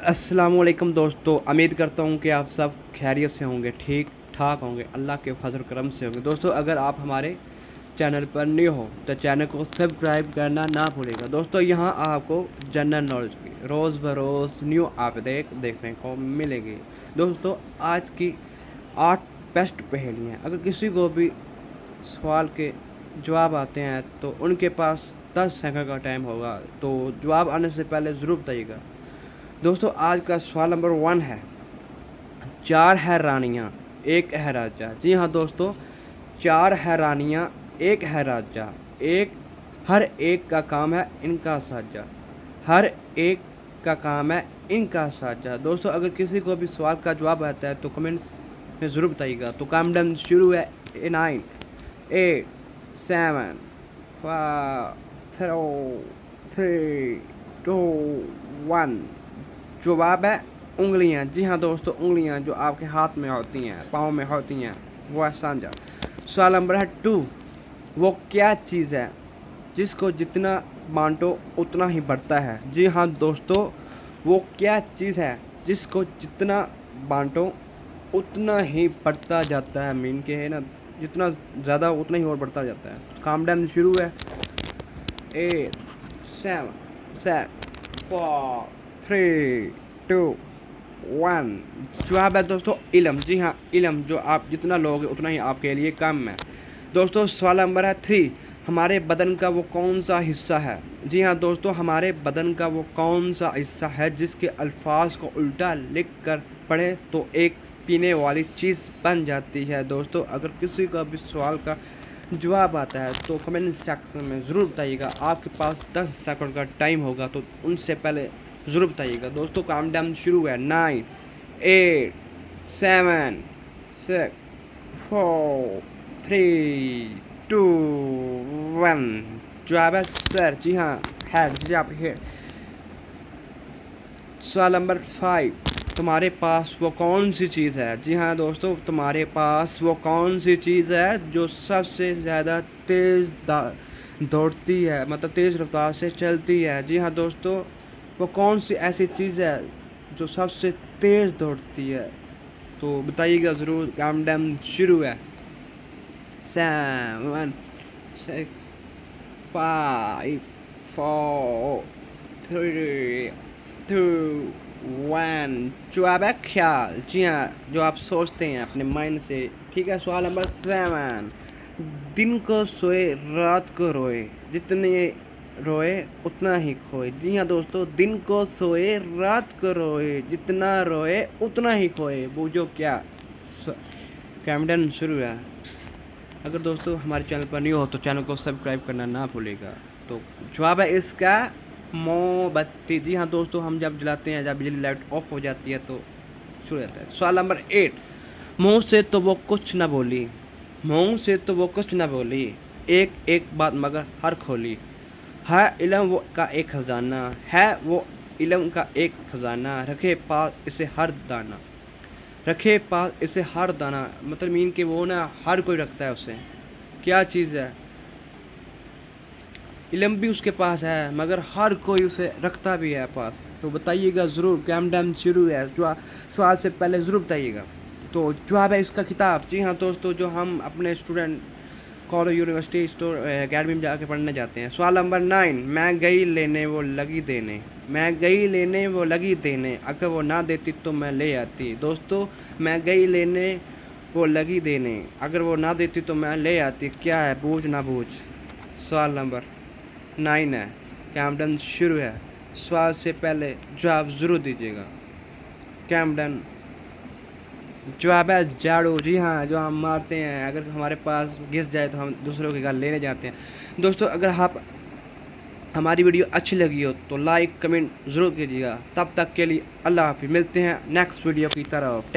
अस्सलामु अलैकुम दोस्तों, उम्मीद करता हूँ कि आप सब खैरियत से होंगे, ठीक ठाक होंगे, अल्लाह के फजल करम से होंगे। दोस्तों, अगर आप हमारे चैनल पर न्यू हो तो चैनल को सब्सक्राइब करना ना भूलिएगा। दोस्तों, यहाँ आपको जनरल नॉलेज की रोज़ बरोज़ न्यू अपडेट देखने को मिलेगी। दोस्तों, आज की 8 बेस्ट पहेलियाँ, अगर किसी को भी सवाल के जवाब आते हैं तो उनके पास 10 सेकंड का टाइम होगा, तो जवाब आने से पहले ज़रूर बताइएगा। दोस्तों, आज का सवाल नंबर 1 है, 4 है रानियाँ, 1 है राजा। जी हाँ दोस्तों, 4 है रानियाँ, 1 है राजा, हर एक का काम है इनका साजा, हर एक का काम है इनका साजा। दोस्तों, अगर किसी को भी सवाल का जवाब आता है तो कमेंट्स में ज़रूर बताइएगा। तो काउंटडाउन शुरू है। 9 8 7 5 4 3 2 1। जवाब है उंगलियां। जी हाँ दोस्तों, उंगलियां जो आपके हाथ में होती हैं, पाँव में होती हैं, वो है सांझा। सवाल नंबर है 2, वो क्या चीज़ है जिसको जितना बांटो उतना ही बढ़ता है। जी हाँ दोस्तों, वो क्या चीज़ है जिसको जितना बांटो उतना ही बढ़ता जाता है। मीन के है ना, जितना ज़्यादा उतना ही और बढ़ता जाता है। काउंटडाउन शुरू है। 8 7 6 4 3 2 1। जवाब है दोस्तों इल्म। जी हाँ, इल्म जो आप जितना लोगे उतना ही आपके लिए कम है। दोस्तों, सवाल नंबर है 3, हमारे बदन का वो कौन सा हिस्सा है। जी हाँ दोस्तों, हमारे बदन का वो कौन सा हिस्सा है जिसके अल्फाज को उल्टा लिख कर पढ़े तो एक पीने वाली चीज़ बन जाती है। दोस्तों, अगर किसी का भी सवाल का जवाब आता है तो कमेंट सेक्शन में ज़रूर बताइएगा। आपके पास 10 सेकंड का टाइम होगा, तो उनसे पहले ज़रूर बताइएगा। दोस्तों, काउंटडाउन शुरू है। 9 8 7 6 4 3 2 1। जवाब है सर। जी हाँ, हेड। जी आप हेड। सवाल नंबर 5, तुम्हारे पास वो कौन सी चीज़ है। जी हाँ दोस्तों, तुम्हारे पास वो कौन सी चीज़ है जो सबसे ज़्यादा तेज़ दौड़ती है, मतलब तेज़ रफ्तार से चलती है। जी हाँ दोस्तों, वो कौन सी ऐसी चीज़ है जो सबसे तेज़ दौड़ती है, तो बताइएगा ज़रूर। काउंटडाउन शुरू है। 7 6 5 4 3 2 1। जवाब है ख्याल। जी हाँ, जो आप सोचते हैं अपने माइंड से। ठीक है। सवाल नंबर 7, दिन को सोए रात को रोए, जितने रोए उतना ही खोए। जी हाँ दोस्तों, दिन को सोए रात को रोए, जितना रोए उतना ही खोए। बूझो क्या। काउंटडाउन शुरू है। अगर दोस्तों हमारे चैनल पर न्यू हो तो चैनल को सब्सक्राइब करना ना भूलेगा। तो जवाब है इसका मोमबत्ती। जी हाँ दोस्तों, हम जब जलाते हैं, जब बिजली लाइट ऑफ हो जाती है तो शुरू रहता है। सवाल नंबर 8, मुँह से तो वो कुछ ना बोली, मुँह से तो वो कुछ ना बोली, एक एक बात मगर हर खोली, है इल्म वो का एक खजाना, है वो इल्म का एक खजाना, रखे पास इसे हर दाना, रखे पास इसे हर दाना। मतलब मीन के वो ना हर कोई रखता है उसे। क्या चीज़ है? इल्म भी उसके पास है मगर हर कोई उसे रखता भी है पास। तो बताइएगा ज़रूर। काउंटडाउन शुरू है। सवाल से पहले ज़रूर बताइएगा। तो जवाब है इसका किताब। जी हाँ दोस्तों, जो हम अपने student college university store academy में जाके पढ़ने जाते हैं। सवाल नंबर 9, मैं गई लेने वो लगी देने, मैं गई लेने वो लगी देने, अगर वो ना देती तो मैं ले आती। दोस्तों, मैं गई लेने वो लगी देने, अगर वो ना देती तो मैं ले आती। क्या है? बूझ ना बूझ। सवाल नंबर 9 है। काउंटडाउन शुरू है। सवाल से पहले जवाब ज़रूर दीजिएगा। काउंटडाउन। जवाब है झाड़ू। जी हाँ, जो हम मारते हैं, अगर हमारे पास घिस जाए तो हम दूसरों के घर लेने जाते हैं। दोस्तों, अगर आप हमारी वीडियो अच्छी लगी हो तो लाइक कमेंट ज़रूर कीजिएगा। तब तक के लिए अल्लाह हाफिज़। मिलते हैं नेक्स्ट वीडियो की तरफ।